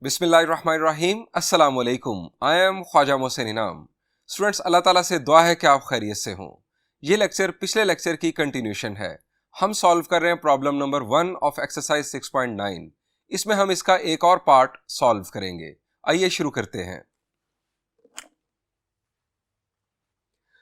बिस्मिल्लाहिर्रहमानिर्रहीम अस्सलाम वालेकुम। आई एम ख्वाजा मोहसिन इनाम। स्टूडेंट्स, अल्लाह ताला से दुआ है कि आप खैरियत से हों। ये लेक्चर पिछले लेक्चर की कंटिन्यूशन है। हम सॉल्व कर रहे हैं प्रॉब्लम नंबर 1 ऑफ एक्सरसाइज 6.9। इसमें हम इसका एक और पार्ट सॉल्व करेंगे। आइए शुरू करते हैं।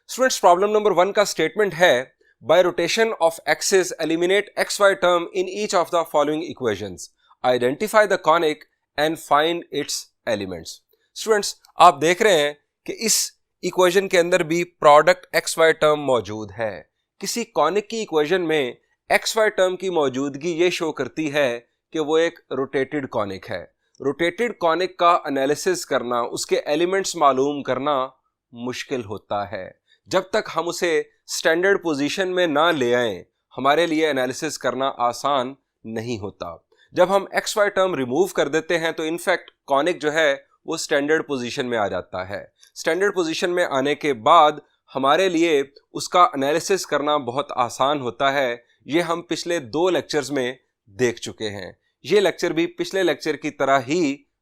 स्टूडेंट्स, प्रॉब्लम नंबर 1 का स्टेटमेंट है, by rotation of axis eliminate X Y term in each of the following equations, identify the conic and find its elements. Students, आप देख रहे हैं कि इस इक्वेशन के अंदर भी प्रोडक्ट एक्स वाई टर्म मौजूद है। किसी कॉनिक की इक्वेशन में एक्स वाई टर्म की मौजूदगी ये शो करती है कि वो एक रोटेटेड कॉनिक है। रोटेटेड कॉनिक का एनालिसिस करना, उसके एलिमेंट्स मालूम करना मुश्किल होता है। जब तक हम उसे स्टैंडर्ड पोजीशन में ना ले आए, हमारे लिए एनालिसिस करना आसान नहीं होता। जब हम एक्स वाई टर्म रिमूव कर देते हैं तो इनफैक्ट कॉनिक जो है वो स्टैंडर्ड पोजीशन में आ जाता है। स्टैंडर्ड पोजीशन में आने के बाद हमारे लिए उसका एनालिसिस करना बहुत आसान होता है। ये हम पिछले 2 लेक्चर्स में देख चुके हैं। ये लेक्चर भी पिछले लेक्चर की तरह ही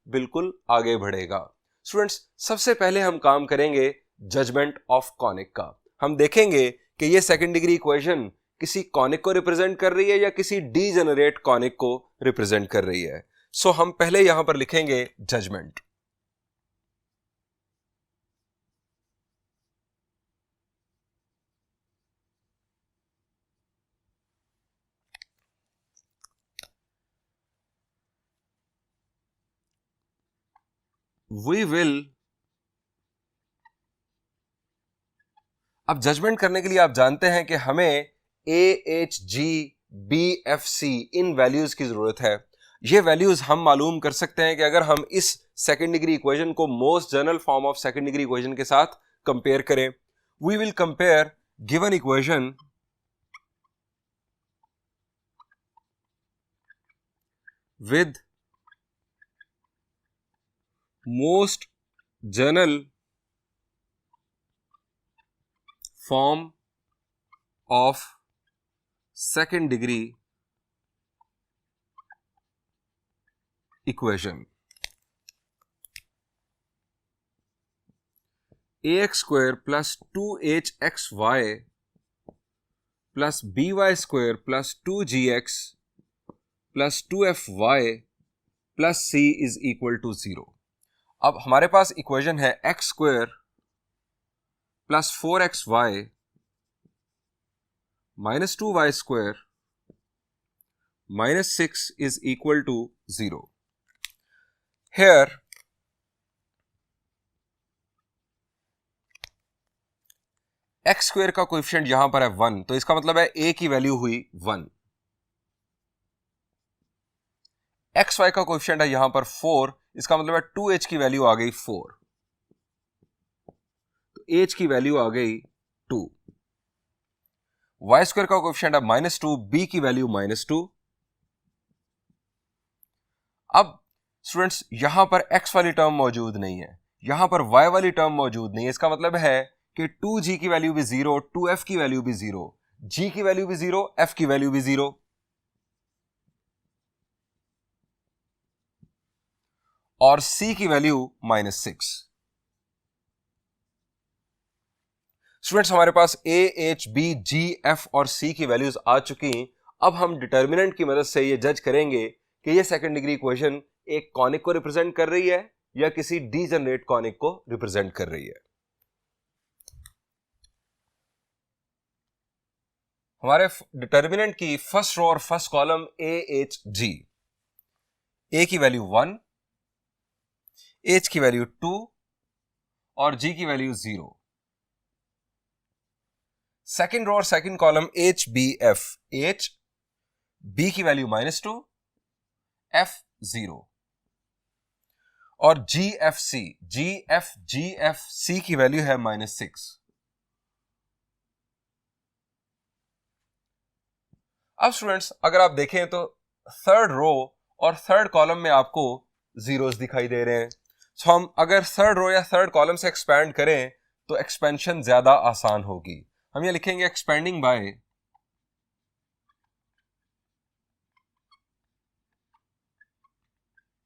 बिल्कुल आगे बढ़ेगा। स्टूडेंट्स, सबसे पहले हम काम करेंगे जजमेंट ऑफ कॉनिक का। हम देखेंगे कि ये सेकंड डिग्री इक्वेशन किसी कॉनिक को रिप्रेजेंट कर रही है या किसी डीजेनरेट कॉनिक को रिप्रेजेंट कर रही है। सो हम पहले यहां पर लिखेंगे जजमेंट। वी विल, अब जजमेंट करने के लिए आप जानते हैं कि हमें AHG BFC इन वैल्यूज की जरूरत है। ये वैल्यूज हम मालूम कर सकते हैं कि अगर हम इस सेकंड डिग्री इक्वेशन को most general form of second degree equation के साथ कंपेयर करें। We will compare given equation with most general form of second degree equation, ax square plus 2hxy plus by square plus 2gx plus 2fy plus c is equal to 0। अब हमारे पास equation है x square plus 4xy minus 2y square minus 6 is equal to 0। Here x square का coefficient यहां पर है 1, तो इसका मतलब है a की वैल्यू हुई 1। एक्स वाई का कोएफिशिएंट है यहां पर 4, इसका मतलब है 2h की वैल्यू आ गई 4, तो h की वैल्यू आ गई 2। वाई स्क्वायर का कोएफिशिएंट है -2, b की वैल्यू -2। अब स्टूडेंट्स, यहां पर x वाली टर्म मौजूद नहीं है, यहां पर y वाली टर्म मौजूद नहीं है। इसका मतलब है कि 2g की वैल्यू भी 0, 2f की वैल्यू भी 0, g की वैल्यू भी 0, f की वैल्यू भी 0 और c की वैल्यू -6। स्टूडेंट्स, हमारे पास a, h, b, g, f और c की वैल्यूज आ चुकी। अब हम डिटर्मिनेंट की मदद से ये जज करेंगे कि ये सेकंड डिग्री इक्वेशन एक कॉनिक को रिप्रेजेंट कर रही है या किसी डीजनरेट कॉनिक को रिप्रेजेंट कर रही है। हमारे डिटर्मिनेंट की फर्स्ट रो और फर्स्ट कॉलम AHG, a की वैल्यू 1, h की वैल्यू 2 और g की वैल्यू 0। सेकंड रो और second column HBF, h b की वैल्यू -2, f 0 और GFC की वैल्यू है -6। अब स्टूडेंट्स, अगर आप देखें तो थर्ड रो और थर्ड कॉलम में आपको जीरोस दिखाई दे रहे हैं। सो हम अगर थर्ड रो या थर्ड कॉलम से एक्सपैंड करें तो एक्सपेंशन ज्यादा आसान होगी। हम ये लिखेंगे expanding by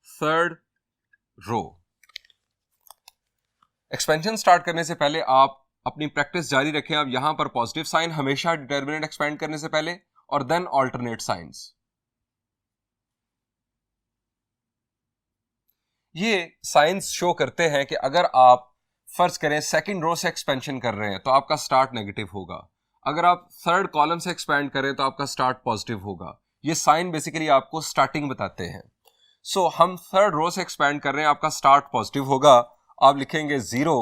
third row. Expansion start करने से पहले आप अपनी प्रैक्टिस जारी रखें। आप यहां पर पॉजिटिव साइन हमेशा डिटर्मिनेंट एक्सपेंड करने से पहले और देन ऑल्टरनेट साइंस। ये साइंस शो करते हैं कि अगर आप फर्ज करें सेकंड रो से एक्सपेंशन कर रहे हैं तो आपका स्टार्ट नेगेटिव होगा, अगर आप थर्ड कॉलम से एक्सपेंड करें तो आपका स्टार्ट पॉजिटिव होगा। ये साइन बेसिकली आपको स्टार्टिंग बताते हैं। सो हम थर्ड रो से एक्सपेंड कर रहे हैं, आपका स्टार्ट पॉजिटिव होगा। आप लिखेंगे 0,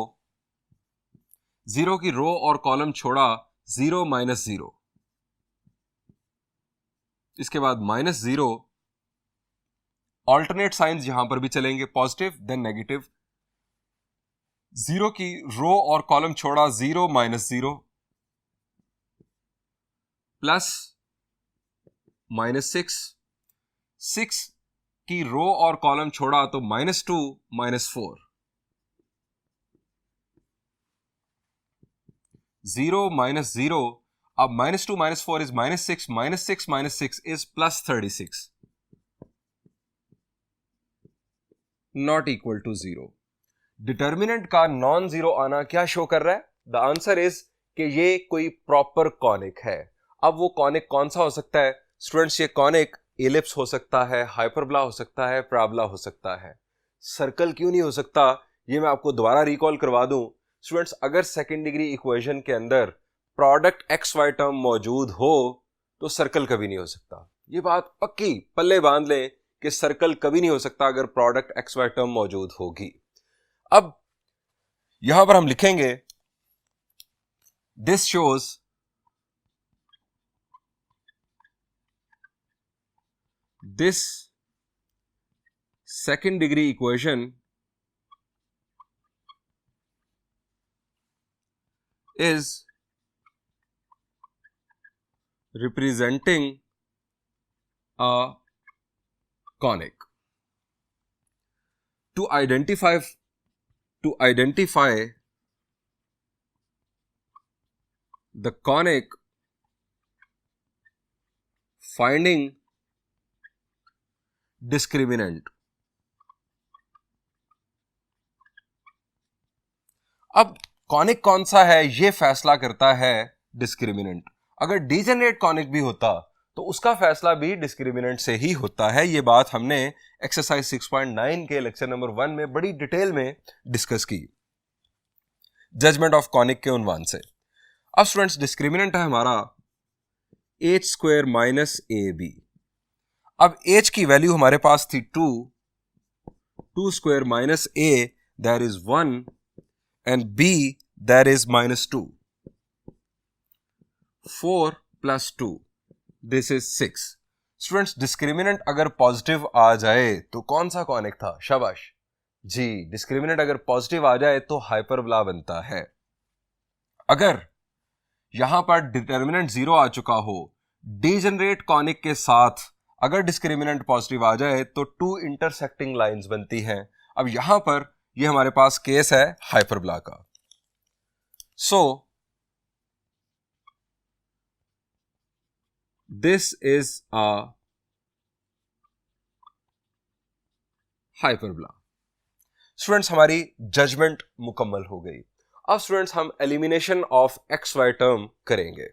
0 की रो और कॉलम छोड़ा 0 माइनस 0, इसके बाद माइनस 0। ऑल्टरनेट साइंस यहां पर भी चलेंगे, पॉजिटिव देन नेगेटिव। 0 की रो और कॉलम छोड़ा 0 माइनस 0 प्लस माइनस 6, 6 की रो और कॉलम छोड़ा तो -2 माइनस 4, 0 माइनस 0। अब -2 minus 4 is -6, -6 minus 6 is +36, not equal to 0। Determinant का नॉन जीरो आना क्या शो कर रहा है? द आंसर इज कि ये कोई प्रॉपर कॉनिक है। अब वो कॉनिक कौन सा हो सकता है स्टूडेंट्स? ये कॉनिक एलिप्स हो सकता है, हाइपरबोला हो सकता है, पैराबोला हो सकता है। सर्कल क्यों नहीं हो सकता? ये मैं आपको दोबारा रिकॉल करवा दूं स्टूडेंट्स। अगर सेकेंड डिग्री इक्वेशन के अंदर प्रोडक्ट एक्स वाई टर्म मौजूद हो तो सर्कल कभी नहीं हो सकता। ये बात पक्की पल्ले बांध लें कि सर्कल कभी नहीं हो सकता अगर प्रोडक्ट एक्स वाई टर्म मौजूद होगी। अब यहां पर हम लिखेंगे this shows this second degree equation is representing a conic. To identify the conic, finding discriminant. अब कॉनिक कौन सा है ये फैसला करता है डिस्क्रिमिनेंट। अगर डीजेनरेट कॉनिक भी होता तो उसका फैसला भी डिस्क्रिमिनेंट से ही होता है। ये बात हमने एक्सरसाइज 6.9 के लेक्चर नंबर 1 में बड़ी डिटेल में डिस्कस की, जजमेंट ऑफ कॉनिक के उन्वान से। अब स्टूडेंट्स डिस्क्रिमिनेंट है हमारा h स्क्वायर माइनस ab। अब h की वैल्यू हमारे पास थी 2 square minus a that is 1 and b that is -2, 4 plus 2 this is 6। Students discriminant अगर पॉजिटिव आ जाए तो कौन सा कॉनिक था? शाबाश जी, डिस्क्रिमिनेंट अगर पॉजिटिव आ जाए तो हाइपरबोला बनता है। अगर यहां पर डिटर्मिनेंट 0 आ चुका हो, डीजेनरेट कॉनिक के साथ अगर डिस्क्रिमिनेंट पॉजिटिव आ जाए तो 2 इंटरसेक्टिंग लाइंस बनती हैं। अब यहां पर ये हमारे पास केस है हाइपरबोला का। So this is a hyperbola. Students हमारी जजमेंट मुकम्मल हो गई। अब स्टूडेंट्स हम elimination of X Y term करेंगे।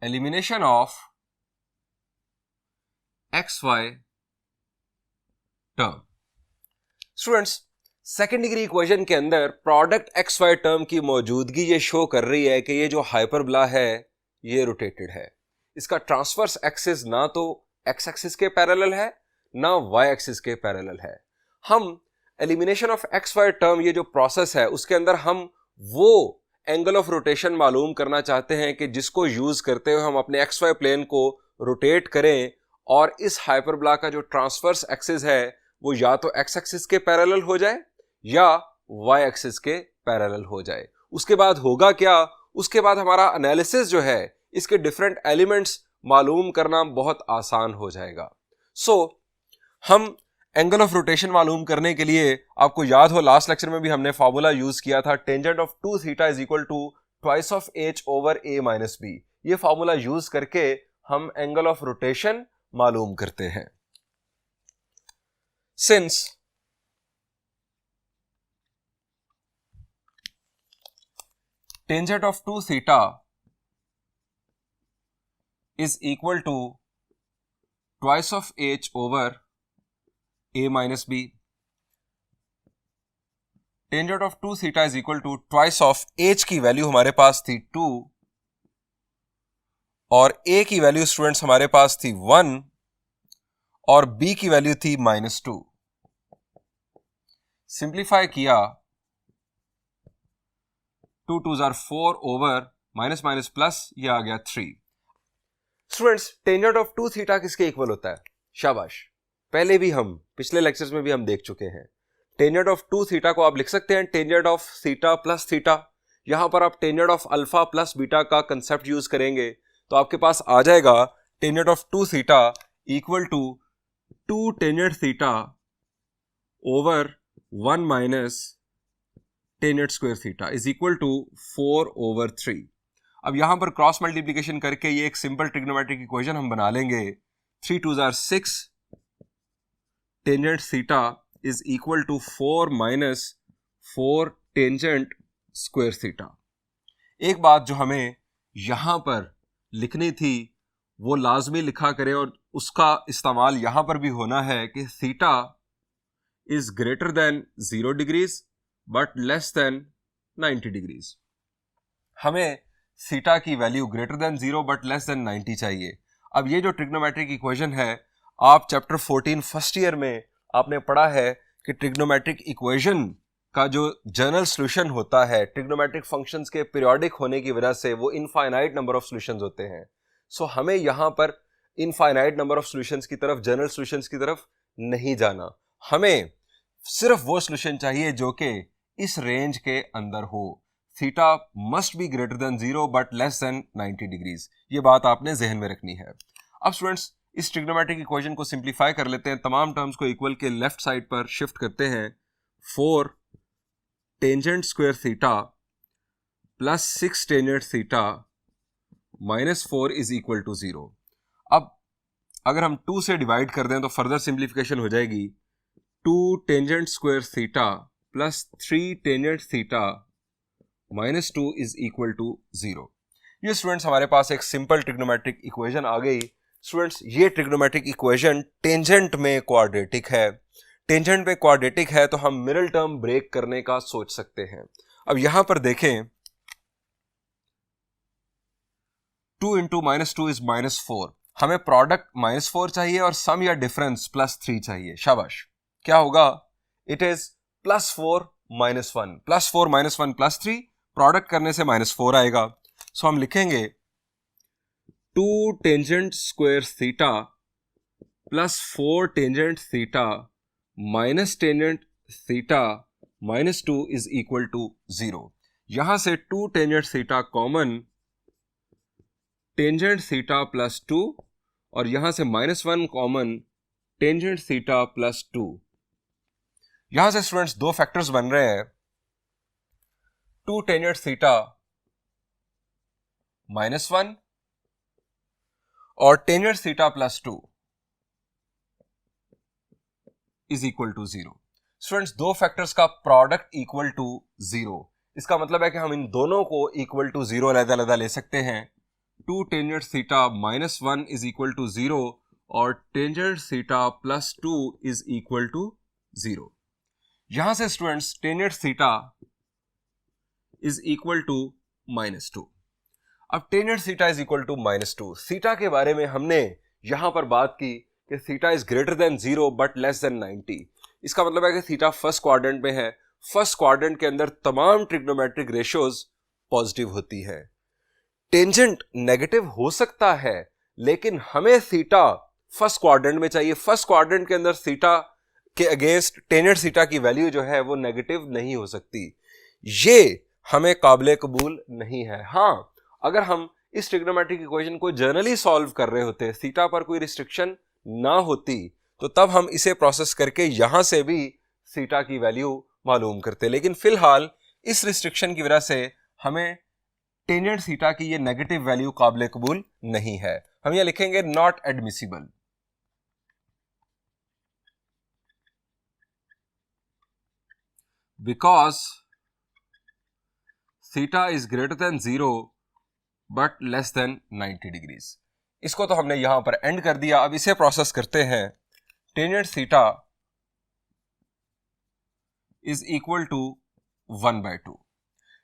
Elimination of X Y term. Students second degree equation के अंदर प्रोडक्ट एक्स वाई टर्म की मौजूदगी ये शो कर रही है कि ये जो हाइपरबोला है ये रोटेटेड है। इसका ट्रांसवर्स एक्सिस ना तो एक्स एक्सिस के पैरेलल है ना वाई एक्सिस के पैरेलल है। हम elimination of X Y term ये जो प्रोसेस है उसके अंदर हम वो एंगल ऑफ रोटेशन मालूम करना चाहते हैं कि जिसको यूज करते हुए हम अपने एक्स वाई प्लेन को रोटेट करें और इस हाइपरबोला का जो ट्रांसवर्स एक्सिस है वो या तो एक्स एक्सिस के पैरेलल हो जाए या वाई एक्सिस के पैरेलल हो जाए। उसके बाद होगा क्या? उसके बाद हमारा एनालिसिस जो है इसके डिफरेंट एलिमेंट्स मालूम करना बहुत आसान हो जाएगा। सो हम एंगल ऑफ रोटेशन मालूम करने के लिए, आपको याद हो लास्ट लेक्चर में भी हमने फार्मूला यूज किया था, tangent of 2 theta is equal to twice of h over a minus b। ये फॉर्मूला यूज करके हम एंगल ऑफ रोटेशन मालूम करते हैं। Since tangent of 2 theta is equal to twice of h over a minus b, tangent of 2 theta is equal to twice of h की value हमारे पास थी 2 और a की वैल्यू स्टूडेंट्स हमारे पास थी 1 और b की वैल्यू थी -2। सिंप्लीफाई किया 2 2s are 4 over minus minus plus, ये आ गया 3। स्टूडेंट्स टेंजेंट ऑफ 2 थीटा किसके इक्वल होता है? शाबाश, पहले भी हम पिछले लेक्चर्स में भी हम देख चुके हैं। टेंजेंट ऑफ 2 थीटा को आप लिख सकते हैं tangent of theta plus theta. यहां पर आप tangent of alpha plus beta का कंसेप्ट यूज करेंगे तो आपके पास आ जाएगा tangent of 2 theta equal to 2 tangent theta over 1 minus tangent square theta is equal to 4 over 3। अब यहां पर क्रॉस मल्टीप्लिकेशन करके ये एक सिंपल ट्रिग्नोमेट्रिक इक्वेशन हम बना लेंगे। 3 2s are 6 tangent theta is equal to 4 minus 4 tangent square theta. एक बात जो हमें यहां पर लिखनी थी वो लाजमी लिखा करें और उसका इस्तेमाल यहां पर भी होना है कि theta is greater than 0 degrees but less than 90 degrees. हमें थीटा की value greater than 0 but less than 90 चाहिए। अब ये जो ट्रिग्नोमेट्रिक इक्वेशन है आप चैप्टर 14 फर्स्ट ईयर में आपने पढ़ा है कि ट्रिग्नोमेट्रिक इक्वेशन का जो जनरल सॉल्यूशन होता है ट्रिग्नोमेट्रिक फंक्शंस के पीरियोडिक होने की वजह से वो इनफाइनाइट नंबर ऑफ सॉल्यूशंस होते हैं। सो हमें यहां पर इनफाइनाइट नंबर ऑफ सॉल्यूशंस की तरफ, जनरल सॉल्यूशंस की तरफ नहीं जाना। हमें सिर्फ वो सॉल्यूशन चाहिए जो कि इस रेंज के अंदर हो। Theta must be greater than 0 but less than 90 degrees. ये बात आपने जहन में रखनी है। अब स्टूडेंट्स इस ट्रिग्नोमेट्रिक इक्वेशन को सिंप्लीफाई कर लेते हैं। तमाम टर्म्स को इक्वल के लेफ्ट साइड पर शिफ्ट करते हैं। 4 tangent square theta plus 6 tangent theta minus 4 is equal to 0। अब अगर हम 2 से डिवाइड कर दें तो फर्दर सिंप्लीफिकेशन हो जाएगी। 2 tangent square theta plus 3 tangent theta -2 is equal to 0। ये स्टूडेंट्स हमारे पास एक सिंपल ट्रिग्नोमेट्रिक इक्वेशन आ गई। स्टूडेंट्स ये ट्रिग्नोमेट्रिक इक्वेशन टेंजेंट में क्वाड्रेटिक है। टेंजेंट में क्वाड्रेटिक है तो हम मिडिल टर्म ब्रेक करने का सोच सकते हैं। अब यहां पर देखें 2 इंटू -2 इज -4। हमें प्रोडक्ट -4 चाहिए और सम या डिफरेंस +3 चाहिए। शाबाश, क्या होगा? It is +4 -1 +4 -1 +3। प्रोडक्ट करने से -4 आएगा। सो हम लिखेंगे 2 tangent square theta plus 4 tangent theta minus tangent theta -2 is equal to 0। यहां से 2 tangent theta common, tangent theta +2 और यहां से -1 कॉमन, टेंजेंट थीटा +2। यहां से स्टूडेंट्स दो फैक्टर्स बन रहे हैं। 2 टेंजेंट थीटा -1 और tangent theta +2 is equal to 0। Students दो फैक्टर्स का प्रोडक्ट इक्वल टू 0। इसका मतलब है कि हम इन दोनों को इक्वल टू 0 अलग-अलग ले सकते हैं। 2 tangent theta -1 is equal to 0 और tangent theta +2 is equal to 0। यहां से students tangent theta is equal to -2। अब tangent theta is equal to -2। Theta के बारे में हमने यहां पर बात की कि theta is greater than 0 but less than 90। इसका मतलब है कि थीटा फर्स्ट क्वाड्रेंट में है। फर्स्ट क्वाड्रेंट के अंदर तमाम ट्रिग्नोमेट्रिक रेशियोज पॉजिटिव होती है। टेंजेंट नेगेटिव हो सकता है लेकिन हमें थीटा फर्स्ट क्वाड्रेंट में चाहिए। फर्स्ट क्वाड्रेंट के अंदर थीटा के अगेंस्ट टेंजेंट थीटा की वैल्यू जो है वो नेगेटिव नहीं हो सकती। ये हमें काबिल कबूल नहीं है। हाँ, अगर हम इस ट्रिग्नोमेट्रिक इक्वेशन को जनरली सॉल्व कर रहे होते, थीटा पर कोई रिस्ट्रिक्शन ना होती, तो तब हम इसे प्रोसेस करके यहां से भी थीटा की वैल्यू मालूम करते। लेकिन फिलहाल इस रिस्ट्रिक्शन की वजह से हमें टेंजेंट थीटा की ये नेगेटिव वैल्यू काबिल कबूल नहीं है। हम यह लिखेंगे not admissible. Because theta is greater than 0 but less than 90 degrees. इसको तो हमने यहां पर एंड कर दिया। अब इसे प्रोसेस करते हैं। Tangent theta is equal to 1/2।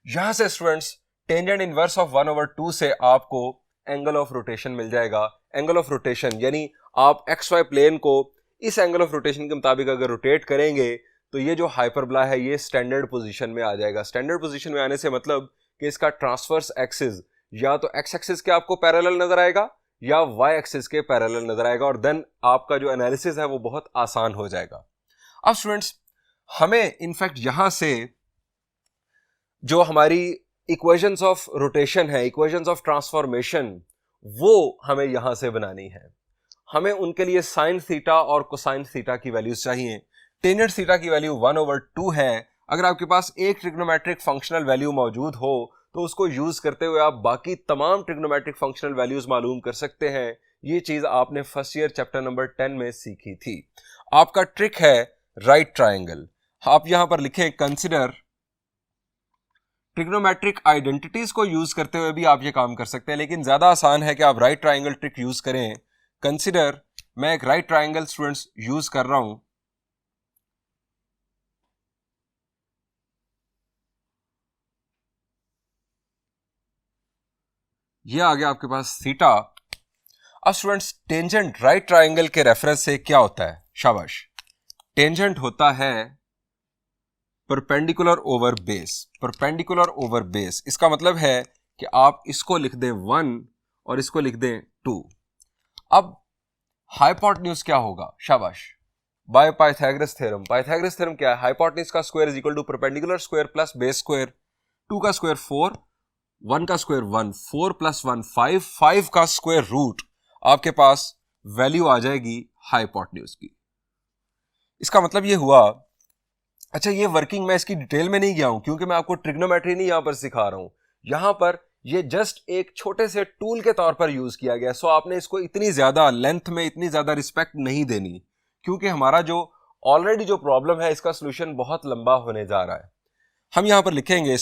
यहां से स्टूडेंट्स टेंजेंट इनवर्स ऑफ 1/2 से आपको एंगल ऑफ रोटेशन मिल जाएगा। एंगल ऑफ रोटेशन यानी आप एक्स वाई प्लेन को इस एंगल ऑफ रोटेशन के मुताबिक अगर रोटेट करेंगे तो ये जो हाइपरबोला है ये स्टैंडर्ड पोजीशन में आ जाएगा। स्टैंडर्ड पोजीशन में आने से मतलब कि इसका ट्रांसवर्स एक्सिस या तो एक्स एक्सिस के आपको पैरेलल नजर आएगा या वाई एक्सिस के पैरेलल नजर आएगा, और देन आपका जो एनालिसिस है वो बहुत आसान हो जाएगा। अब स्टूडेंट्स हमें इनफैक्ट यहां से जो हमारी इक्वेशंस ऑफ रोटेशन है, इक्वेशंस ऑफ ट्रांसफॉर्मेशन, वो हमें यहां से बनानी है। हमें उनके लिए साइन थीटा और कोसाइन थीटा की वैल्यूज चाहिए। टेंजेंट थीटा की वैल्यू 1/2 है। अगर आपके पास एक ट्रिग्नोमेट्रिक फंक्शनल वैल्यू मौजूद हो तो उसको यूज करते हुए आप बाकी तमाम ट्रिग्नोमेट्रिक फंक्शनल वैल्यूज मालूम कर सकते हैं। ये चीज आपने फर्स्ट ईयर चैप्टर नंबर 10 में सीखी थी। आपका ट्रिक है राइट ट्राइंगल। आप यहां पर लिखें कंसिडर ट्रिग्नोमेट्रिक आइडेंटिटीज को यूज करते हुए भी आप ये काम कर सकते हैं, लेकिन ज्यादा आसान है कि आप राइट ट्राइंगल ट्रिक यूज करें। कंसिडर, मैं एक राइट ट्राइंगल स्टूडेंट्स यूज कर रहा हूं। ये आ गया आपके पास थीटा। अब स्टूडेंट्स टेंजेंट राइट ट्राइंगल के रेफरेंस से क्या होता है? शाबाश, टेंजेंट होता है perpendicular over base. Perpendicular over base इसका मतलब है कि आप इसको लिख दें 1 और इसको लिख दें 2। अब हाइपोटेन्यूज क्या होगा? शाबाश, by Pythagoras theorem. Pythagoras theorem क्या है? हाइपोटेन्यूज का square is equal to perpendicular square plus base square. 2 का स्क्वायर 4, 1 का स्क्वायर 1, 4 + 1 5, 5 का स्क्वायर रूट आपके पास वैल्यू आ जाएगी हाइपोटेन्यूज की। इसका मतलब ये हुआ, अच्छा ये वर्किंग मैं इसकी डिटेल में नहीं गया हूं क्योंकि मैं आपको ट्रिग्नोमेट्री नहीं यहां पर सिखा रहा हूं। यहां पर ये जस्ट एक छोटे से टूल के तौर पर यूज किया गया। सो आपने इसको इतनी ज्यादा लेंथ में इतनी ज्यादा रिस्पेक्ट नहीं देनी, क्योंकि हमारा जो ऑलरेडी जो प्रॉब्लम है इसका सोल्यूशन बहुत लंबा होने जा रहा है। हम यहां पर लिखेंगे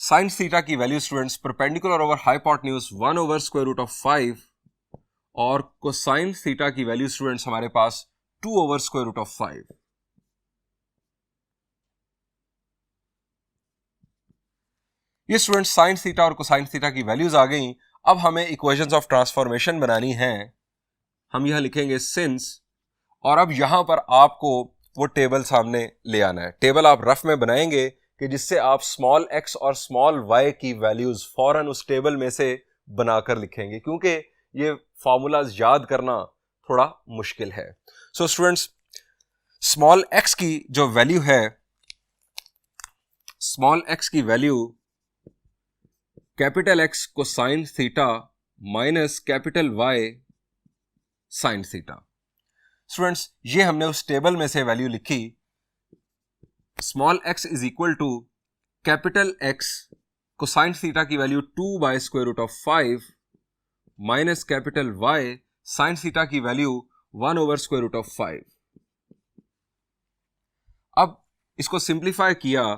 साइन थीटा की value students perpendicular over hypotenuse 1/√5 और कोसाइन थीटा की वैल्यू स्टूडेंट्स हमारे पास 2/√5। ये स्टूडेंट्स साइन थीटा और कोसाइन थीटा की वैल्यूज आ गई। अब हमें इक्वेशंस ऑफ ट्रांसफॉर्मेशन बनानी है। हम यह लिखेंगे सिंस, और अब यहां पर आपको वो टेबल सामने ले आना है। टेबल आप रफ में बनाएंगे कि जिससे आप स्मॉल x और स्मॉल y की वैल्यूज फौरन उस टेबल में से बनाकर लिखेंगे, क्योंकि ये फॉर्मूलाज याद करना थोड़ा मुश्किल है। सो स्टूडेंट्स स्मॉल x की जो वैल्यू है, स्मॉल x की value capital X cosine theta minus capital Y sine theta. Students ये हमने उस टेबल में से वैल्यू लिखी। Small x is equal to capital X cosine theta की value 2/√5 minus capital Y sine theta की वैल्यू 1/√5। अब इसको सिंप्लीफाई किया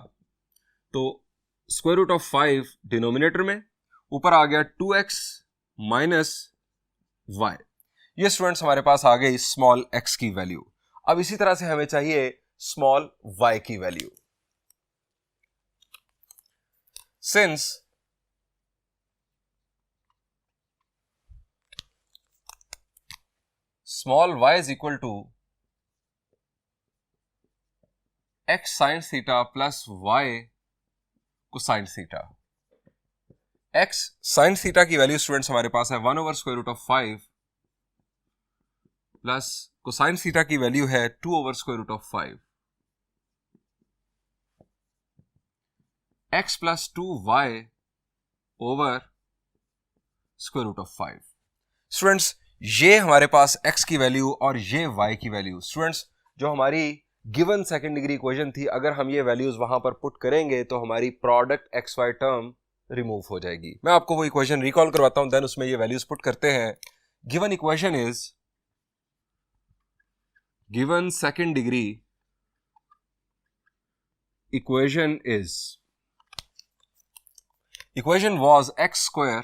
तो √5 डिनोमिनेटर में, ऊपर आ गया 2x माइनस y। ये स्टूडेंट्स हमारे पास आ गई स्मॉल x की वैल्यू। अब इसी तरह से हमें चाहिए स्मॉल y की value. Since small y is equal to x sine theta plus y cosine theta. x sine theta की वैल्यू स्टूडेंट्स हमारे पास है 1/√5 प्लस कोसाइन थीटा की वैल्यू है 2/√5। x plus 2y over √5। Students ये हमारे पास x की वैल्यू और ये y की वैल्यू। स्टूडेंट्स जो हमारी गिवन सेकंड डिग्री इक्वेशन थी, अगर हम ये वैल्यूज वहां पर पुट करेंगे तो हमारी product x Y term remove हो जाएगी। मैं आपको वो इक्वेशन रिकॉल करवाता हूं, देन उसमें ये वैल्यूज पुट करते हैं। Given equation is, given second degree equation is, equation was x square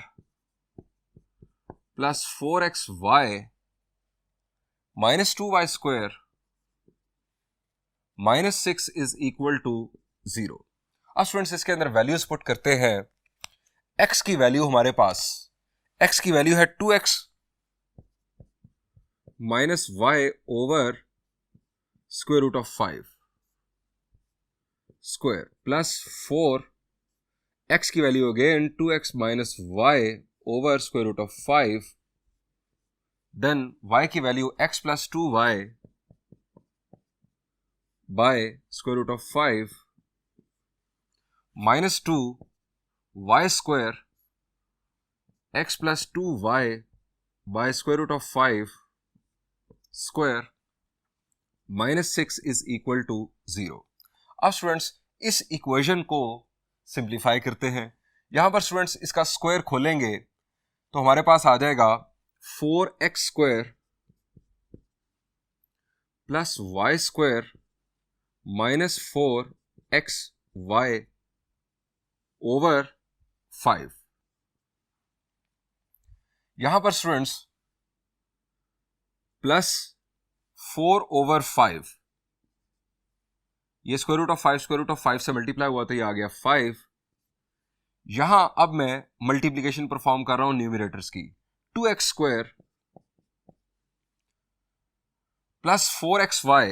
plus 4xy minus 2y square minus 6 is equal to 0। अब स्टूडेंट्स इसके अंदर वैल्यूज पुट करते हैं। x की वैल्यू हमारे पास, x की वैल्यू है 2x minus y over square root of 5 square plus 4, x की value again 2x minus y over square root of 5, then y की value x plus 2y by square root of 5 minus 2 y square x plus 2y by square root of 5 square minus 6 is equal to 0। अब students इस equation को simplify करते हैं। यहां पर students इसका square खोलेंगे तो हमारे पास आ जाएगा 4x square plus y square minus 4xy over 5। यहां पर स्टूडेंट्स प्लस 4 ओवर 5, ये स्क्वायर रूट ऑफ 5 से मल्टीप्लाई हुआ तो ये आ गया 5। यहां अब मैं मल्टीप्लीकेशन परफॉर्म कर रहा हूं न्यूमरेटर्स की, 2x square plus 4xy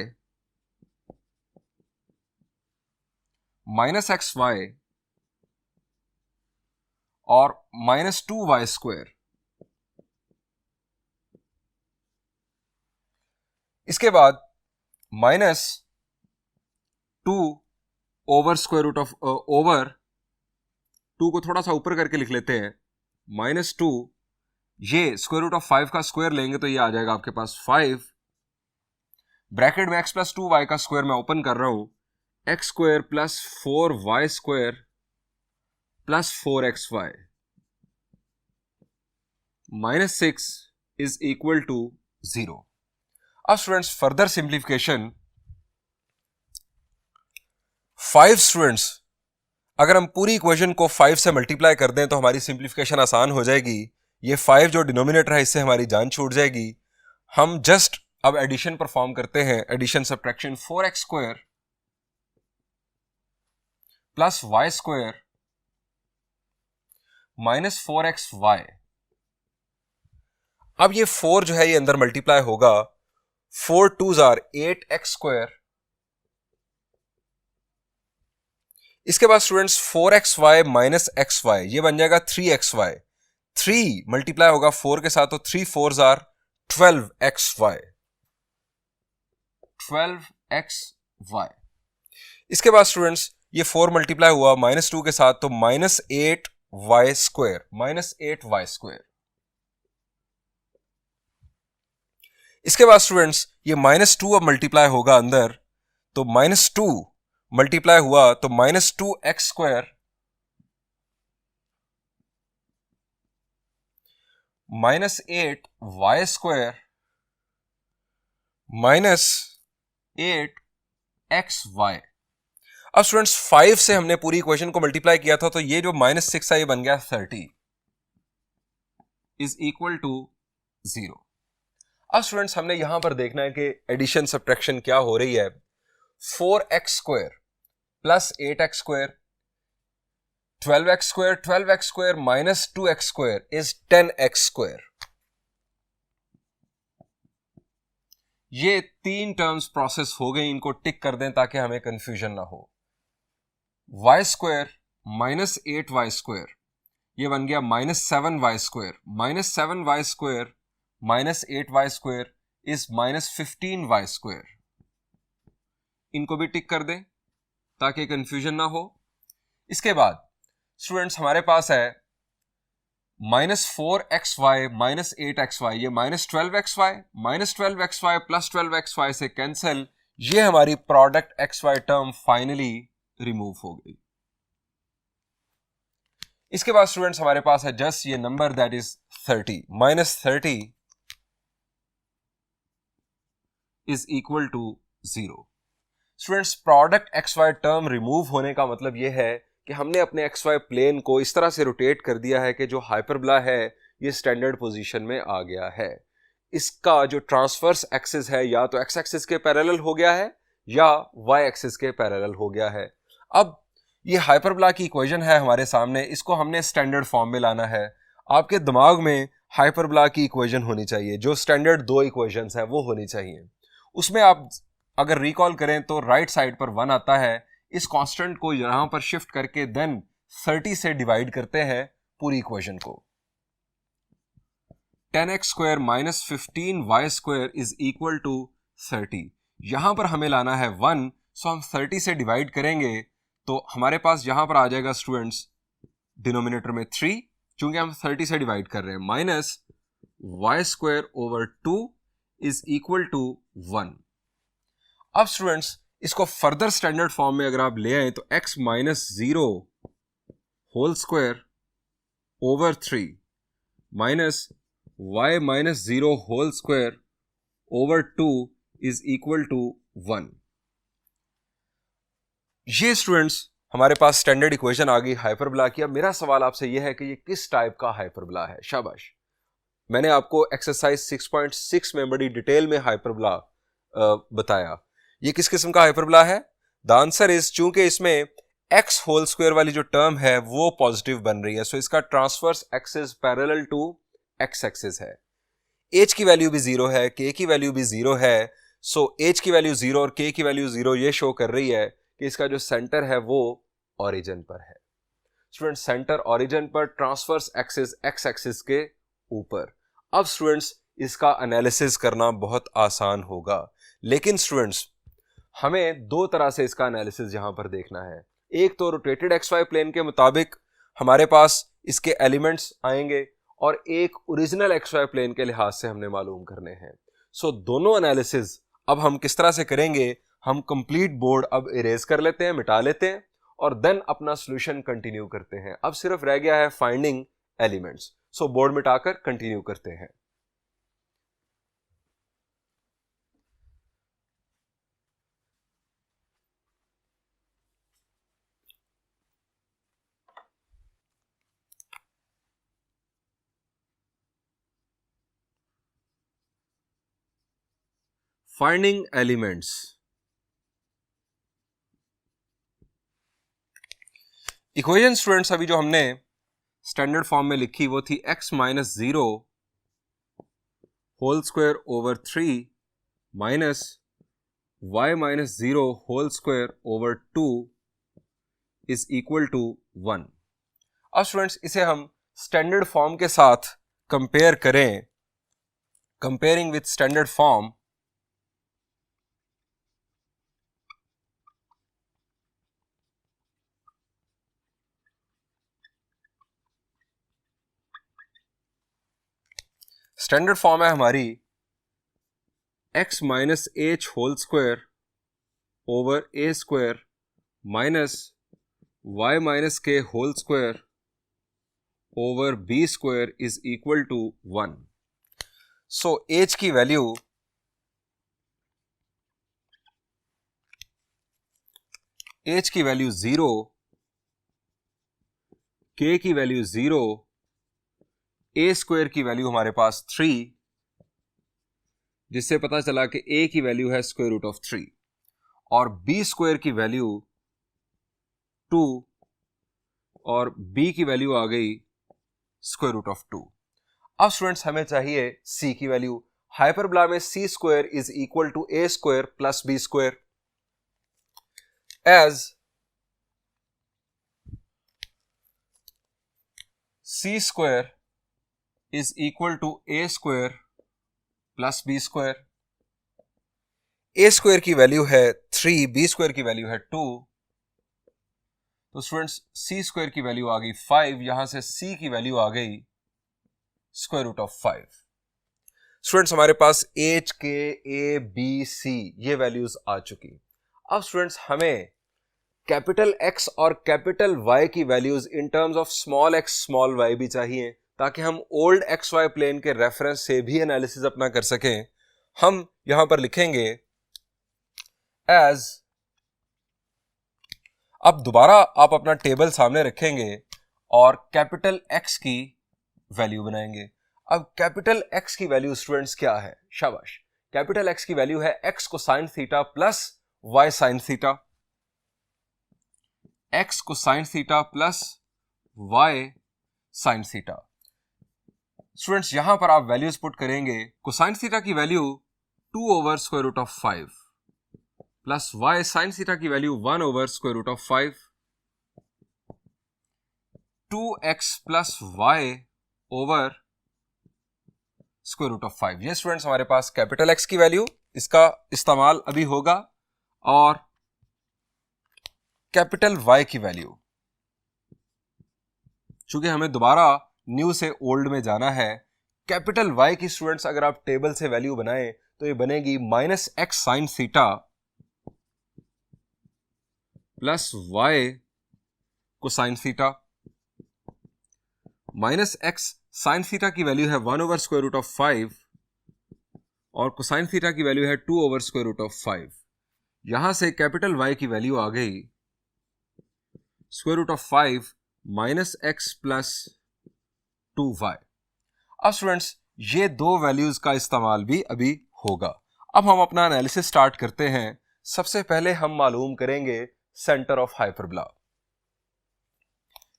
minus xy और माइनस 2y स्क्वायर। इसके बाद minus 2 over square root of over 2 को थोड़ा सा ऊपर करके लिख लेते हैं, माइनस 2, ये स्क्वायर रूट ऑफ 5 का स्क्वायर लेंगे तो ये आ जाएगा आपके पास 5, ब्रैकेट में x प्लस 2y का स्क्वायर मैं ओपन कर रहा हूं, x square plus 4y square plus 4xy minus 6 is equal to 0। अब स्टूडेंट्स फर्दर सिंप्लीफिकेशन, 5 स्टूडेंट्स अगर हम पूरी इक्वेशन को 5 से मल्टीप्लाई कर दें तो हमारी सिंप्लीफिकेशन आसान हो जाएगी। ये 5 जो डिनोमिनेटर है इससे हमारी जान छूट जाएगी। हम जस्ट अब एडिशन परफॉर्म करते हैं, addition subtraction, 4x square plus y square minus 4xy। अब ये 4 जो है ये अंदर मल्टीप्लाई होगा, 4 2s आर 8x स्क्वायर। इसके बाद स्टूडेंट्स 4xy माइनस xy ये बन जाएगा 3xy, 3 मल्टीप्लाई होगा 4 के साथ तो 3 4s आर 12xy, 12xy। इसके बाद स्टूडेंट्स ये 4 मल्टीप्लाई हुआ माइनस 2 के साथ तो minus 8y square, minus 8y square. इसके बाद स्टूडेंट्स ये माइनस 2 अब मल्टीप्लाई होगा अंदर तो माइनस 2 मल्टीप्लाई हुआ तो minus 2x square minus 8y square minus 8xy। अब स्टूडेंट्स 5 से हमने पूरी इक्वेशन को मल्टीप्लाई किया था तो ये जो माइनस 6 है ये बन गया 30 इज इक्वल टू 0। अब स्टूडेंट्स हमने यहां पर देखना है कि एडिशन सब्ट्रैक्शन क्या हो रही है। 4x square plus 8x square, 12x square, 12x square minus 2x square is 10x square. ये 3 टर्म्स प्रोसेस हो गई, इनको टिक कर दें ताकि हमें कंफ्यूजन ना हो। y square minus 8y square ये बन गया minus 7y square, minus 7y square minus 8y square is minus 15y square. इनको भी टिक कर दें ताकि कंफ्यूजन ना हो। इसके बाद स्टूडेंट्स हमारे पास है माइनस 4xy माइनस 8xy, ये minus 12xy, minus 12xy plus 12xy से कैंसिल, ये हमारी product x Y term finally remove हो गई। इसके बाद स्टूडेंट्स हमारे पास है जस्ट ये number that is 30 -30 is equal to 0। Students product x Y term remove होने का मतलब यह है कि हमने अपने एक्स वाई प्लेन को इस तरह से रोटेट कर दिया है कि जो हाइपरबोला है ये स्टैंडर्ड पोजीशन में आ गया है। इसका जो ट्रांसवर्स एक्सिस है या तो एक्स एक्सिस के पैरेलल हो गया है या वाई एक्सिस के पैरेलल हो गया है। अब ये हाइपरबोला की इक्वेशन है हमारे सामने, इसको हमने स्टैंडर्ड फॉर्म में लाना है। आपके दिमाग में हाइपरबोला की इक्वेशन होनी चाहिए, जो स्टैंडर्ड दो इक्वेशंस है वो होनी चाहिए। उसमें आप अगर रिकॉल करें तो राइट साइड पर 1 आता है, इस कांस्टेंट को यहां पर शिफ्ट करके देन 30 से डिवाइड करते हैं पूरी इक्वेशन को। 10x square minus 15y square is equal to 30। यहां पर हमें लाना है 1, सो हम 30 से डिवाइड करेंगे तो हमारे पास यहां पर आ जाएगा स्टूडेंट्स डिनोमिनेटर में 3, चूंकि हम 30 से डिवाइड कर रहे हैं, minus y square over 2 is equal to 1। अब स्टूडेंट्स इसको फर्दर स्टैंडर्ड फॉर्म में अगर आप ले आए तो x minus 0 whole square over 3 minus y minus 0 whole square over 2 is equal to 1। ये स्टूडेंट्स हमारे पास स्टैंडर्ड इक्वेशन आ गई हाइपरबोला की। अब मेरा सवाल आपसे यह है कि ये किस टाइप का हाइपरबोला है। शाबाश, मैंने आपको एक्सरसाइज 6.6 में बड़ी डिटेल में हाइपरबोला बताया। ये किस किस्म का हाइपरबोला है? द आंसर इज, चूंकि इसमें x होल स्क्वायर वाली जो टर्म है वो पॉजिटिव बन रही है, सो इसका transverse axis parallel to x axis है। h की वैल्यू भी 0 है, k की वैल्यू भी 0 है, सो h की वैल्यू 0 और k की वैल्यू 0 ये शो कर रही है कि इसका जो सेंटर है वो ओरिजिन पर है। स्टूडेंट सेंटर ओरिजिन पर, ट्रांसवर्स एक्सिस x एक्सिस के ऊपर। अब स्टूडेंट्स इसका एनालिसिस करना बहुत आसान होगा, लेकिन स्टूडेंट्स हमें दो तरह से इसका एनालिसिस यहां पर देखना है। एक तो रोटेटेड एक्स वाई प्लेन के मुताबिक हमारे पास इसके एलिमेंट्स आएंगे और एक ओरिजिनल एक्स वाई प्लेन के लिहाज से हमने मालूम करने हैं। सो दोनों एनालिसिस अब हम किस तरह से करेंगे, हम कंप्लीट बोर्ड अब इरेज कर लेते हैं, मिटा लेते हैं और देन अपना सॉल्यूशन कंटिन्यू करते हैं। अब सिर्फ रह गया है फाइंडिंग एलिमेंट्स। सो बोर्ड मिटाकर कंटिन्यू करते हैं। Finding elements. इक्वेशन स्टूडेंट्स अभी जो हमने स्टैंडर्ड फॉर्म में लिखी वो थी x minus 0 whole square over 3 minus y minus 0 whole square over 2 is equal to 1। अब स्टूडेंट्स इसे हम स्टैंडर्ड फॉर्म के साथ कंपेयर करें। Comparing with standard form, standard form है हमारी x minus H whole square over A square minus y minus K whole square over B square is equal to 1। So h की value h की value 0, k की value 0, a square की value हमारे पास 3, जिससे पता चला कि a की वैल्यू है स्क्वायर रूट ऑफ 3 और b स्क्वायर की वैल्यू 2 और b की वैल्यू आ गई स्क्वायर रूट ऑफ 2। अब स्टूडेंट्स हमें चाहिए c की वैल्यू। हाइपरबोला में c square is equal to a square plus b square, as c square is equal to a square plus b square. A square की value है 3, b square की value है 2, तो students c square की value आ गई 5, यहां से सी की वैल्यू आ गई स्क्वायर रूट ऑफ 5। स्टूडेंट्स हमारे पास एच के ए बी सी ये वैल्यूज आ चुकी। अब स्टूडेंट्स हमें कैपिटल एक्स और कैपिटल वाई की values in terms of small x small y भी चाहिए, ताकि हम ओल्ड एक्स वाई प्लेन के रेफरेंस से भी एनालिसिस अपना कर सकें। हम यहां पर लिखेंगे एज, अब दोबारा आप अपना टेबल सामने रखेंगे और कैपिटल एक्स की वैल्यू बनाएंगे। अब कैपिटल एक्स की वैल्यू स्टूडेंट्स क्या है? शाबाश, कैपिटल एक्स की वैल्यू है X cosine theta plus Y sine theta. X cosine theta plus Y sine theta. Students यहां पर आप वैल्यूज पुट करेंगे। कोसाइन थीटा की value 2 over square root of 5 plus Y sine theta की value 1 over square root of 5, 2x plus Y over square root of 5। ये students हमारे पास capital X की value, इसका इस्तेमाल अभी होगा। और कैपिटल वाई की वैल्यू, चूंकि हमें दोबारा न्यू से ओल्ड में जाना है, कैपिटल वाई की स्टूडेंट्स अगर आप टेबल से वैल्यू बनाएं तो ये बनेगी minus x sine theta plus y cosine theta. Minus x sine theta की वैल्यू है 1 ओवर स्क्वायर रूट ऑफ 5 और कोसाइन थीटा की वैल्यू है 2 ओवर स्क्वायर रूट ऑफ 5। यहां से कैपिटल वाई की वैल्यू आ गई square root of 5 minus x plus 2y। अब स्टूडेंट्स ये दो वैल्यूज का इस्तेमाल भी अभी होगा। अब हम अपना एनालिसिस स्टार्ट करते हैं। सबसे पहले हम मालूम करेंगे सेंटर ऑफ हाइपरबोला।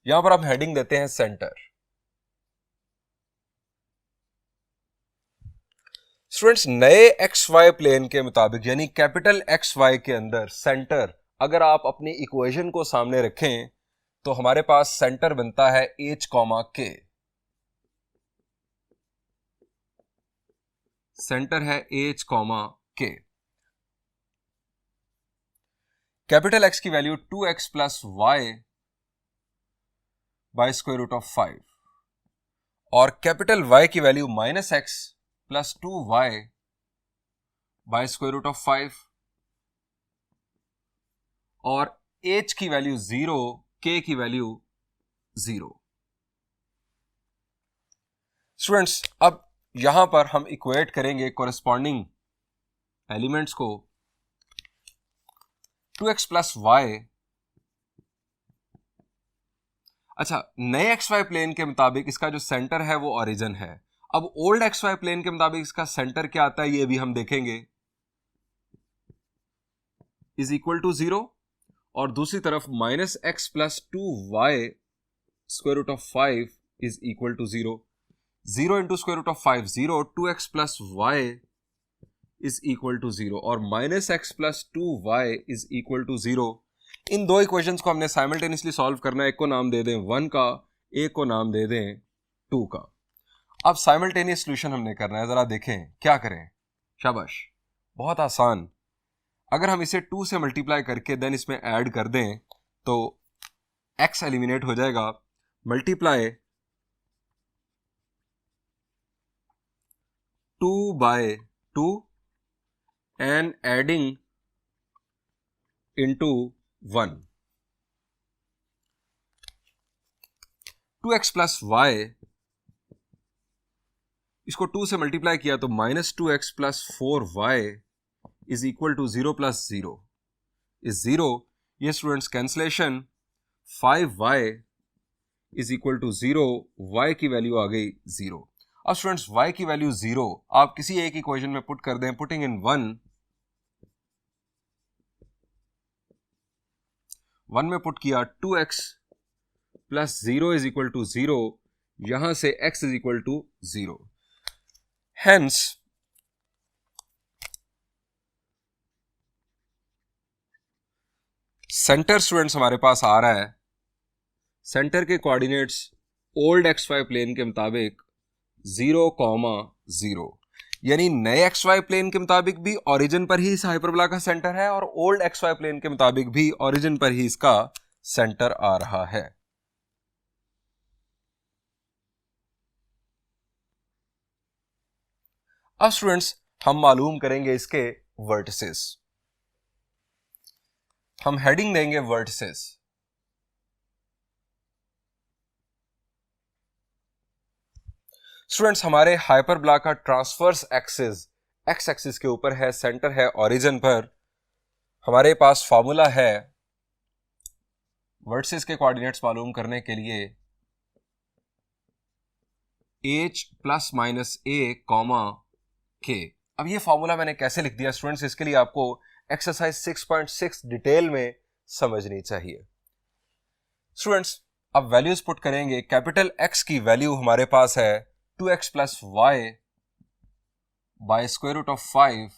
यहां पर हम हेडिंग देते हैं सेंटर। स्टूडेंट्स नए एक्स वाई प्लेन के मुताबिक यानी कैपिटल एक्स वाई के अंदर सेंटर, अगर आप अपनी इक्वेशन को सामने रखें तो हमारे पास सेंटर बनता है एच कॉमा के। सेंटर है h comma k. Capital X की value 2x plus y by square root of 5 और कैपिटल वाई की value minus x plus 2y by square root of 5 और h की वैल्यू 0, k की value 0। Students अब यहां पर हम इक्वेट करेंगे कोरेस्पॉन्डिंग एलिमेंट्स को। 2x प्लस वाई, अच्छा नए एक्स वाई प्लेन के मुताबिक इसका जो सेंटर है वो ओरिजिन है। अब ओल्ड एक्स वाई प्लेन के मुताबिक इसका सेंटर क्या आता है ये भी हम देखेंगे, इज इक्वल टू 0 और दूसरी तरफ minus x plus 2y square root of 5 is equal to 0। 0 into square root of 5 0, 2x plus y is equal to 0 और minus x plus 2y is equal to 0। इन दो इक्वेशंस को हमने simultaneously solve करना है। एक को नाम दे दें 1 का, एक को नाम दे दें 2 का। अब साइमल्टेनियस सॉल्यूशन हमने करना है, जरा देखें क्या करें। शाबाश, बहुत आसान। अगर हम इसे 2 से मल्टीप्लाई करके देन इसमें ऐड कर दें तो x एलिमिनेट हो जाएगा। Multiply 2 by 2 and adding into 1। 2x plus y, इसको 2 से मल्टीप्लाई किया तो minus 2x plus 4y is equal to 0 plus 0 is 0। ये students cancellation 5y is equal to 0, y की वैल्यू आ गई 0। अब स्टूडेंट्स y की वैल्यू 0 आप किसी एक इक्वेशन में पुट कर दें। पुटिंग इन 1 में पुट किया 2x plus 0 is equal to 0, यहां से x is equal to 0। Hence centre students हमारे पास आ रहा है। सेंटर के coordinates old x y plane के मुताबिक 0,0, यानी नए एक्स वाई प्लेन के मुताबिक भी ओरिजिन पर ही इस हाइपरबोला का सेंटर है और ओल्ड एक्स वाई प्लेन के मुताबिक भी ओरिजिन पर ही इसका सेंटर आ रहा है। अब स्टूडेंट्स हम मालूम करेंगे इसके वर्टिसेस। हम हेडिंग देंगे वर्टिसेस। स्टूडेंट्स हमारे हाइपरबोला का ट्रांसवर्स एक्सिस एक्स एक्सिस के ऊपर है, सेंटर है ओरिजिन पर। हमारे पास फॉर्मूला है वर्टिसेस के कोऑर्डिनेट्स मालूम करने के लिए h plus minus a comma k। अब ये फॉर्मूला मैंने कैसे लिख दिया स्टूडेंट्स, इसके लिए आपको एक्सरसाइज 6.6 डिटेल में समझनी चाहिए। स्टूडेंट्स अब वैल्यूज पुट करेंगे। कैपिटल X की वैल्यू हमारे पास है 2x plus y by square root of 5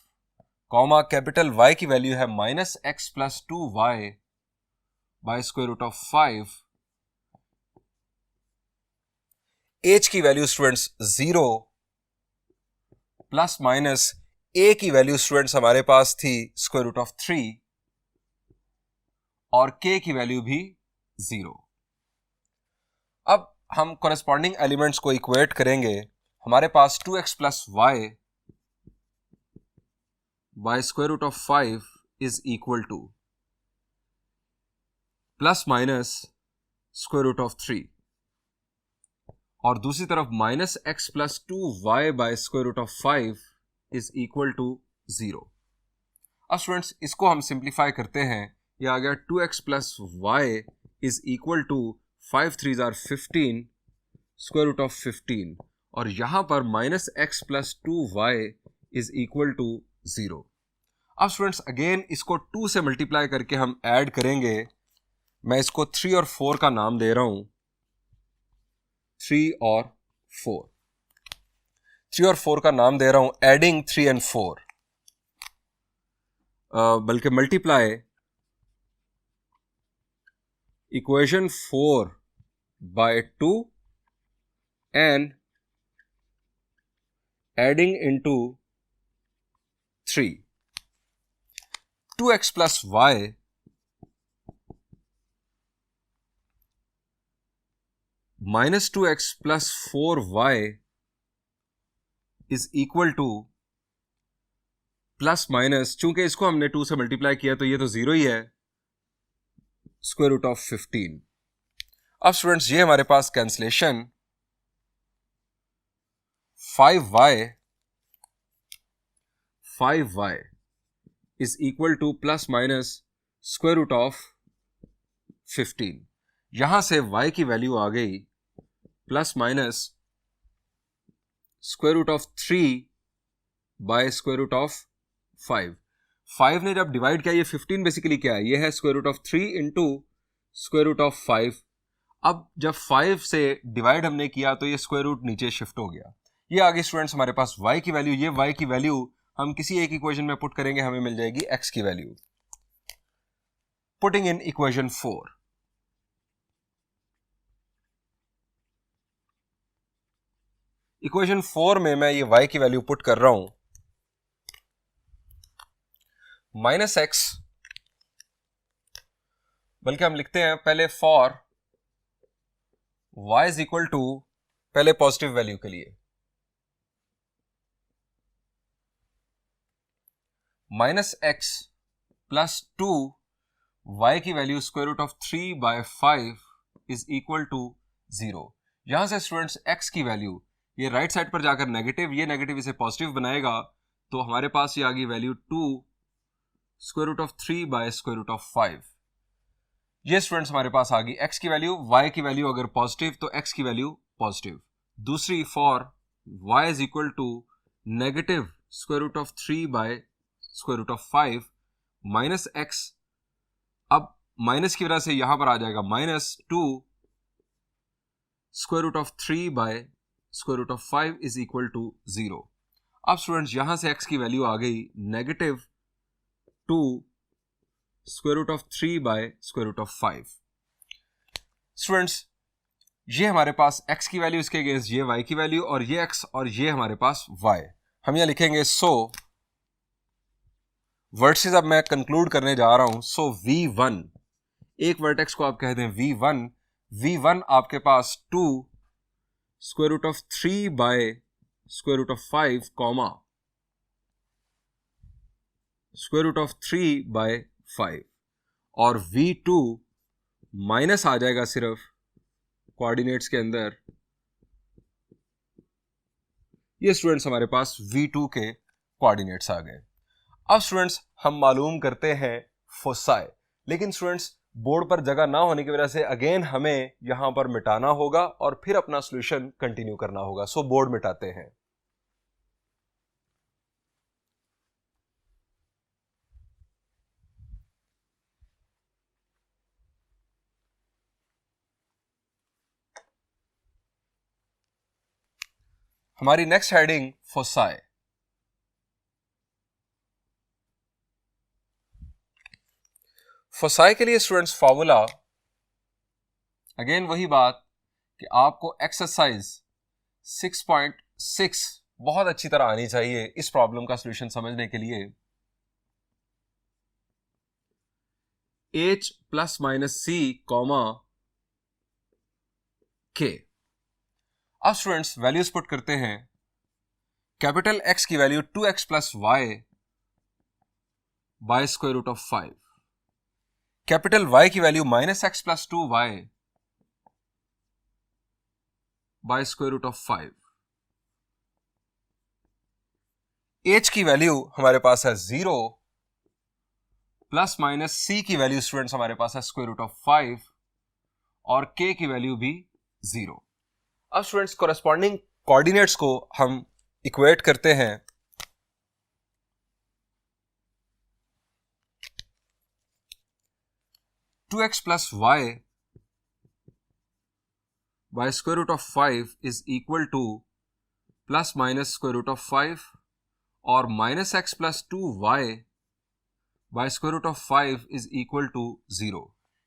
comma capital Y की वैल्यू है minus x plus 2y by square root of 5। h की value students 0 plus minus a की वैल्यू स्टूडेंट्स हमारे पास थी स्क्वायर रूट ऑफ 3 और k की वैल्यू भी 0। अब हम कॉरेस्पॉन्डिंग एलिमेंट्स को इक्वेट करेंगे। हमारे पास 2x plus y by square root of 5 is equal to plus minus square root of 3 और दूसरी तरफ minus x plus 2y by square root of 5 is equal to 0। अब स्टूडेंट्स इसको हम सिंप्लीफाई करते हैं। यह आ गया 2x plus y is equal to 5 3 आर 15 स्क्वायर रूट ऑफ 15 और यहां पर minus x plus 2y is equal to 0। अब स्टूडेंट्स अगेन इसको 2 से मल्टीप्लाई करके हम ऐड करेंगे। मैं इसको 3 और 4 का नाम दे रहा हूं, 3 और 4। 3 और 4 का नाम दे रहा हूं एडिंग 3 एंड 4, बल्कि multiply equation 4 by 2 and adding into 3। 2x plus y minus 2x plus 4y is equal to plus minus, चूंकि इसको हमने 2 से मल्टीप्लाई किया तो ये तो 0 ही है, स्क्वायर रूट ऑफ 15। अब स्टूडेंट्स ये हमारे पास cancellation 5y is equal to plus minus square root of 15। यहां से y की वैल्यू आ गई plus minus square root of 3 by square root of 5। 5 ने जब डिवाइड किया, ये 15 बेसिकली क्या है, ये है square root of 3 into square root of 5। अब जब 5 से डिवाइड हमने किया तो ये स्क्वायर रूट नीचे शिफ्ट हो गया। ये आगे स्टूडेंट्स हमारे पास y की वैल्यू, ये y की वैल्यू हम किसी एक इक्वेशन में पुट करेंगे, हमें मिल जाएगी x की value. Putting in equation 4, equation 4 में मैं ये y की वैल्यू पुट कर रहा हूं माइनस एक्स, बल्कि हम लिखते हैं पहले for y is equal to, पहले पॉजिटिव वैल्यू के लिए माइनस एक्स प्लस 2 y की value square root of 3 by 5 is equal to 0। यहां से स्टूडेंट्स x की वैल्यू ये राइट साइड पर जाकर नेगेटिव, ये नेगेटिव इसे पॉजिटिव बनाएगा तो हमारे पास ये आ गई value 2 square root of 3 by square root of 5। ये स्टूडेंट्स हमारे पास आ गई x की वैल्यू। y की वैल्यू अगर पॉजिटिव तो x की वैल्यू पॉजिटिव। दूसरी for y is equal to negative square root of 3 by square root of 5 minus x, अब माइनस की वजह से यहां पर आ जाएगा minus 2 square root of 3 by square root of 5 is equal to 0। अब स्टूडेंट्स यहां से x की वैल्यू आ गई negative 2 square root of 3 by square root of 5। Students ये हमारे पास x की वैल्यू, इसके अगेंस्ट ये y की वैल्यू और ये x और ये हमारे पास y। हम यहां लिखेंगे सो वर्टिसेस अब मैं कंक्लूड करने जा रहा हूं। सो v1, एक वर्टेक्स को आप कह दें v1 आपके पास 2 square root of 3 by square root of 5 comma square root of 3/5 और v2 माइनस आ जाएगा सिर्फ कोऑर्डिनेट्स के अंदर, ये स्टूडेंट्स हमारे पास v2 के कोऑर्डिनेट्स आ गए। अब स्टूडेंट्स हम मालूम करते हैं फोसाई, लेकिन स्टूडेंट्स बोर्ड पर जगह ना होने की वजह से अगेन हमें यहां पर मिटाना होगा और फिर अपना सॉल्यूशन कंटिन्यू करना होगा। सो बोर्ड मिटाते हैं। हमारी नेक्स्ट हेडिंग फोसाई। फोसाई के लिए स्टूडेंट्स फॉर्मूला अगेन वही बात कि आपको एक्सरसाइज 6.6 बहुत अच्छी तरह आनी चाहिए इस प्रॉब्लम का सॉल्यूशन समझने के लिए। h plus minus c comma k। अब स्टूडेंट्स वैल्यूज पुट करते हैं। कैपिटल X की value 2x plus y by square root of 5, capital Y की value minus x plus 2y by square root of 5, h की value हमारे पास है 0 plus minus c की वैल्यू स्टूडेंट्स हमारे पास है स्क्वायर रूट ऑफ 5 और k की वैल्यू भी 0। अब स्टूडेंट्स कोरेस्पॉन्डिंग कोऑर्डिनेट्स को हम इक्वेट करते हैं। Two x plus y by square root of 5 is equal to plus minus square root of 5 और minus x plus 2y by square root of 5 is equal to 0।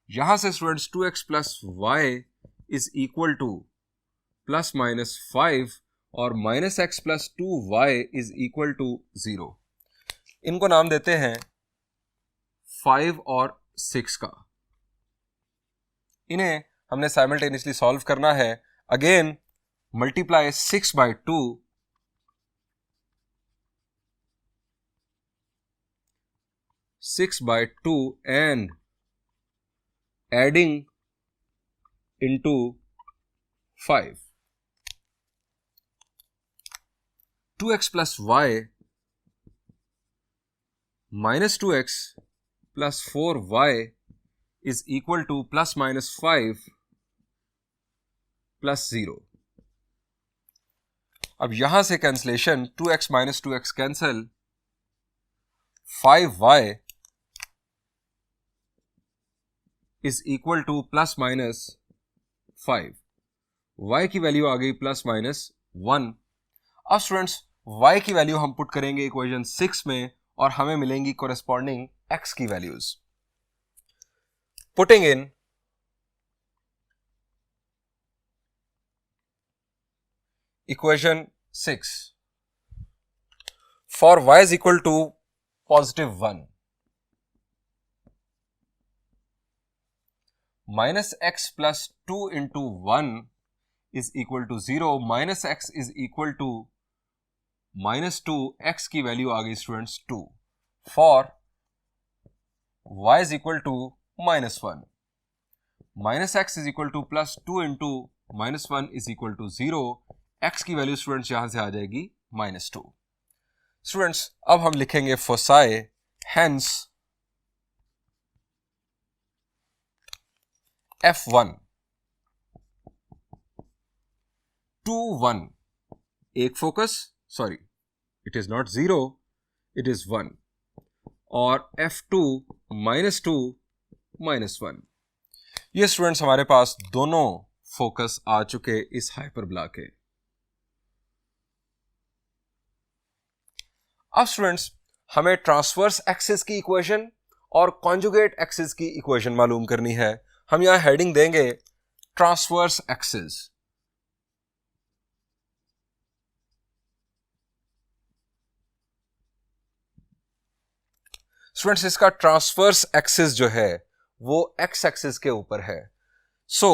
यहां से students 2x plus y is equal to plus minus 5 और minus x plus 2y is equal to 0। इनको नाम देते हैं 5 और 6 का। इन्हें हमने साइमल्टेनियसली सॉल्व करना है। Again multiply 6/2 6/2 and adding into 5। 2x plus y minus 2x plus 4y is equal to plus minus 5 plus 0। अब यहां से cancellation 2x minus 2x cancel, 5y is equal to plus minus 5। y की value आ गई plus minus 1। अब students y की value हम put करेंगे इक्वेशन 6 में और हमें मिलेंगी कोरेस्पॉन्डिंग x की values. Putting in equation 6 for y is equal to positive 1, minus x plus 2 into 1 is equal to 0, minus x is equal to minus 2, x की value आ गई students 2 for y is equal to minus 1, minus x is equal to plus 2 into minus 1 is equal to 0, x की value students यहां से आ जाएगी minus 2। Students अब हम लिखेंगे फोसाई, हेंस F1 2 1, एक focus, sorry it is not 0, it is 1 और F2 -2 -1। ये स्टूडेंट्स हमारे पास दोनों फोकस आ चुके इस हाइपरबोला के। अब स्टूडेंट्स हमें ट्रांसवर्स एक्सिस की इक्वेशन और कॉन्जुगेट एक्सिस की इक्वेशन मालूम करनी है। हम यहां हेडिंग देंगे ट्रांसवर्स एक्सिस। स्टूडेंट्स इसका ट्रांसवर्स एक्सिस जो है वो एक्स एक्सिस के ऊपर है। सो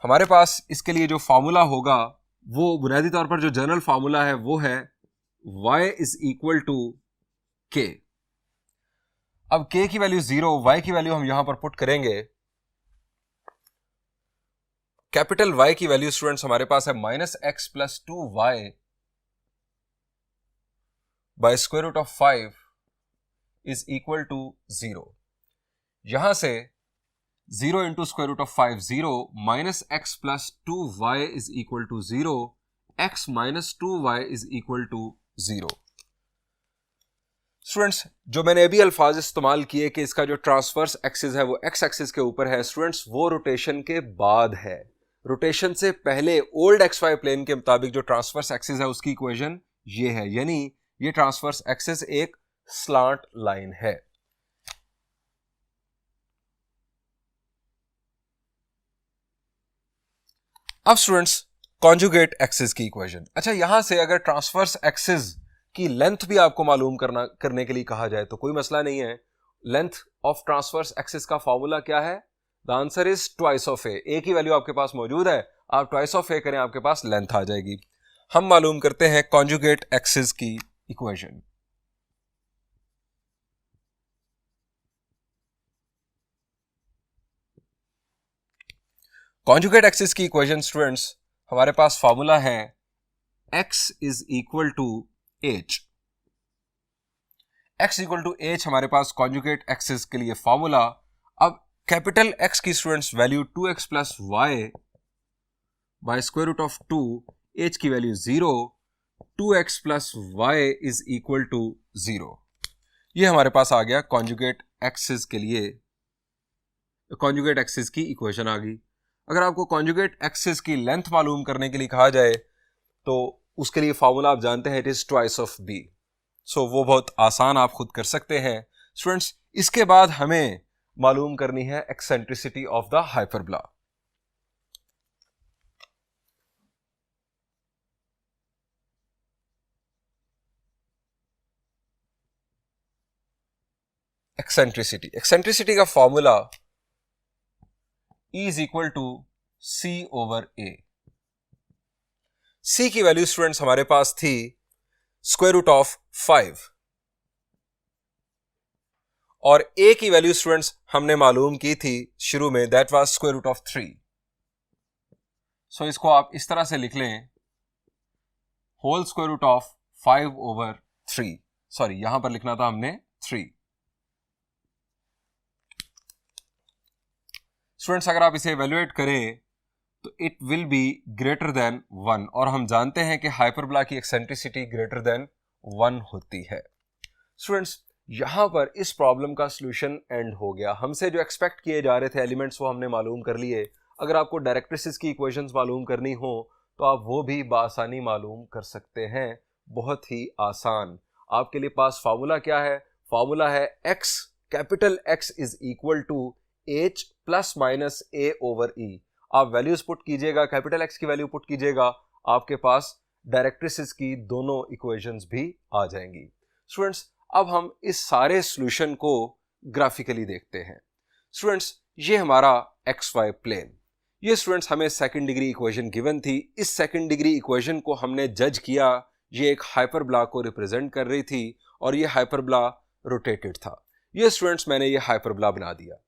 हमारे पास इसके लिए जो फॉर्मूला होगा वो बुनियादी तौर पर जो जनरल फॉर्मूला है वो है y is equal to k। अब k की वैल्यू 0, y की वैल्यू हम यहां पर पुट करेंगे। कैपिटल Y की वैल्यू स्टूडेंट्स हमारे पास है -x + 2y by square root of 5 is equal to 0। यहां से 0 into square root of 5 0, -x + 2y is equal to 0, x - 2y is equal to 0। Students जो मैंने अभी अल्फाज इस्तेमाल किए कि इसका जो ट्रांसवर्स एक्सिस है वो x एक्सिस के ऊपर है, स्टूडेंट्स वो रोटेशन के बाद है। रोटेशन से पहले ओल्ड XY प्लेन के मुताबिक जो ट्रांसवर्स एक्सिस है उसकी इक्वेशन ये है, यानी ये ट्रांसवर्स एक्सिस एक स्लांट लाइन है। अब स्टूडेंट्स कॉन्जुगेट एक्सिस की इक्वेशन। अच्छा, यहां से अगर ट्रांसवर्स एक्सिस की लेंथ भी आपको मालूम करने के लिए कहा जाए तो कोई मसला नहीं है। लेंथ ऑफ ट्रांसवर्स एक्सिस का फॉर्मूला क्या है? The answer is twice of A की वैल्यू आपके पास मौजूद है, आप ट्वाइस ऑफ ए करें, आपके पास लेंथ आ जाएगी। हम मालूम करते हैं कॉन्जुगेट एक्सिस की इक्वेशन। कॉन्जुगेट एक्सिस की इक्वेशन स्टूडेंट्स हमारे पास फॉर्मूला है x is equal to h। x equal to h हमारे पास कॉन्जुगेट एक्सिस के लिए फॉर्मूला। अब कैपिटल X की students value 2x + y by square root of 2, h की value 0, 2x + y is equal to 0। ये हमारे पास आ गया कॉन्जुगेट एक्सिस के लिए, कॉन्जुगेट एक्सिस की इक्वेशन आ गई। अगर आपको कॉन्जुगेट एक्सिस की लेंथ मालूम करने के लिए कहा जाए तो उसके लिए फॉर्मूला आप जानते हैं, it is twice of b। सो वो बहुत आसान आप खुद कर सकते हैं स्टूडेंट्स। इसके बाद हमें मालूम करनी है eccentricity of the hyperbola. Eccentricity का formula E is equal to C/A। C की वैल्यू स्टूडेंट्स हमारे पास थी स्क्वायर रूट ऑफ 5 और A की वैल्यू स्टूडेंट्स हमने मालूम की थी शुरू में, that was square root of 3। So इसको आप इस तरह से लिख लें, whole square root of 5/3। Sorry, यहां पर लिखना था हमने 3। स्टूडेंट्स अगर आप इसे इवेल्युएट करें तो it will be greater than 1 और हम जानते हैं कि हाइपरबोला की एक्सेंट्रिसिटी ग्रेटर देन 1 होती है। स्टूडेंट्स यहां पर इस प्रॉब्लम का सॉल्यूशन एंड हो गया। हमसे जो एक्सपेक्ट किए जा रहे थे एलिमेंट्स वो हमने मालूम कर लिए। अगर आपको डायरेक्ट्रिसिस की इक्वेशंस मालूम करनी हो तो आप वो भी बासानी मालूम कर सकते हैं, बहुत ही आसान। आपके लिए पास फार्मूला क्या है? फार्मूला है x, capital X is equal to h ± a/e। आप वैल्यूज पुट कीजिएगा, कैपिटल X की वैल्यू पुट कीजिएगा, आपके पास डायरेक्ट्रिसिस की दोनों इक्वेशंस भी आ जाएंगी। स्टूडेंट्स अब हम इस सारे सॉल्यूशन को ग्राफिकली देखते हैं। स्टूडेंट्स ये हमारा XY प्लेन, ये स्टूडेंट्स हमें सेकंड डिग्री इक्वेशन गिवन थी। इस सेकंड डिग्री इक्वेशन को हमने जज किया, ये एक हाइपरबोला को रिप्रेजेंट कर रही थी और ये हाइपरबोला रोटेटेड था। ये स्टूडेंट्स मैंने ये हाइपरबोला बना दिया।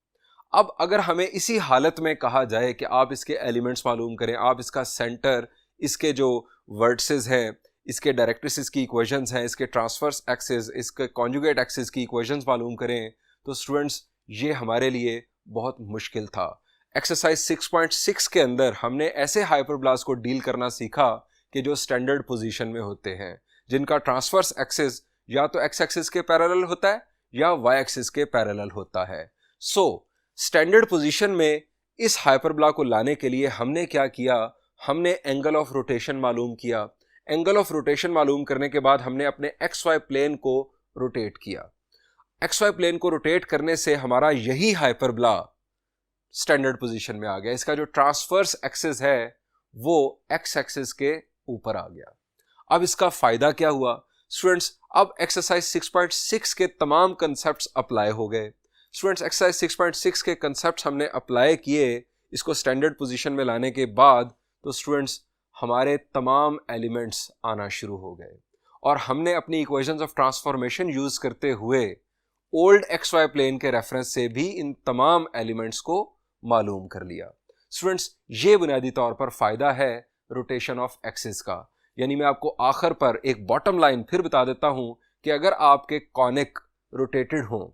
अब अगर हमें इसी हालत में कहा जाए कि आप इसके एलिमेंट्स मालूम करें, आप इसका सेंटर, इसके जो वर्टिसेस हैं, इसके डायरेक्ट्रिसिस की इक्वेशंस हैं, इसके ट्रांसवर्स एक्सिस, इसके कॉन्जुगेट एक्सिस की इक्वेशंस मालूम करें, तो स्टूडेंट्स ये हमारे लिए बहुत मुश्किल था। एक्सरसाइज 6.6 के अंदर हमने ऐसे हाइपरबोलास को डील करना सीखा कि जो स्टैंडर्ड पोजीशन में होते हैं, जिनका ट्रांसवर्स एक्सिस या तो एक्स एक्सिस के पैरेलल होता है या वाई एक्सिस के पैरेलल होता है। स्टैंडर्ड पोजीशन में इस हाइपरबोला को लाने के लिए हमने क्या किया? हमने एंगल ऑफ रोटेशन मालूम किया। एंगल ऑफ रोटेशन मालूम करने के बाद हमने अपने XY प्लेन को रोटेट किया। XY प्लेन को रोटेट करने से हमारा यही हाइपरबोला स्टैंडर्ड पोजीशन में आ गया। इसका जो ट्रांसवर्स एक्सिस है वो एक्स एक्सिस के ऊपर आ गया। अब इसका फायदा क्या हुआ स्टूडेंट्स? अब एक्सरसाइज 6.6 के तमाम कंसेप्ट्स अप्लाई हो गए। स्टूडेंट्स एक्सरसाइज 6.6 के कंसेप्ट्स हमने अप्लाई किए इसको स्टैंडर्ड पोजीशन में लाने के बाद, तो स्टूडेंट्स हमारे तमाम एलिमेंट्स आना शुरू हो गए और हमने अपनी इक्वेशंस ऑफ ट्रांसफॉर्मेशन यूज करते हुए ओल्ड एक्स वाई प्लेन के रेफरेंस से भी इन तमाम एलिमेंट्स को मालूम कर लिया। स्टूडेंट्स, ये बुनियादी तौर पर फायदा है रोटेशन ऑफ एक्सिस का। यानी मैं आपको आखिर पर एक बॉटम लाइन फिर बता देता हूं कि अगर आपके कॉनिक रोटेटेड हों,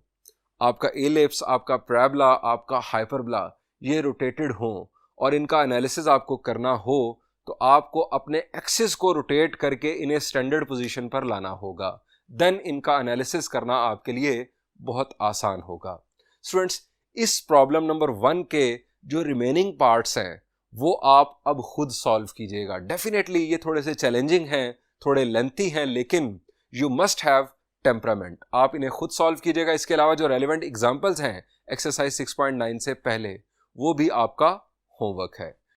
आपका एलिप्स, आपका पैराबोला, आपका हाइपरबोला ये रोटेटेड हों और इनका एनालिसिस आपको करना हो तो आपको अपने एक्सिस को रोटेट करके इन्हें स्टैंडर्ड पोजीशन पर लाना होगा। देन इनका एनालिसिस करना आपके लिए बहुत आसान होगा। स्टूडेंट्स, इस प्रॉब्लम नंबर 1 के जो रिमेनिंग पार्ट्स हैं वो आप अब खुद सॉल्व कीजिएगा। डेफिनेटली ये थोड़े से चैलेंजिंग हैं, थोड़े लेंथी हैं, लेकिन यू मस्ट हैव टेम्परामेंट। आप इन्हें खुद सॉल्व कीजिएगा। इसके अलावा जो रेलिवेंट एग्जांपल्स हैं एक्सरसाइज 6.9 से पहले, वो भी आपका होमवर्क है।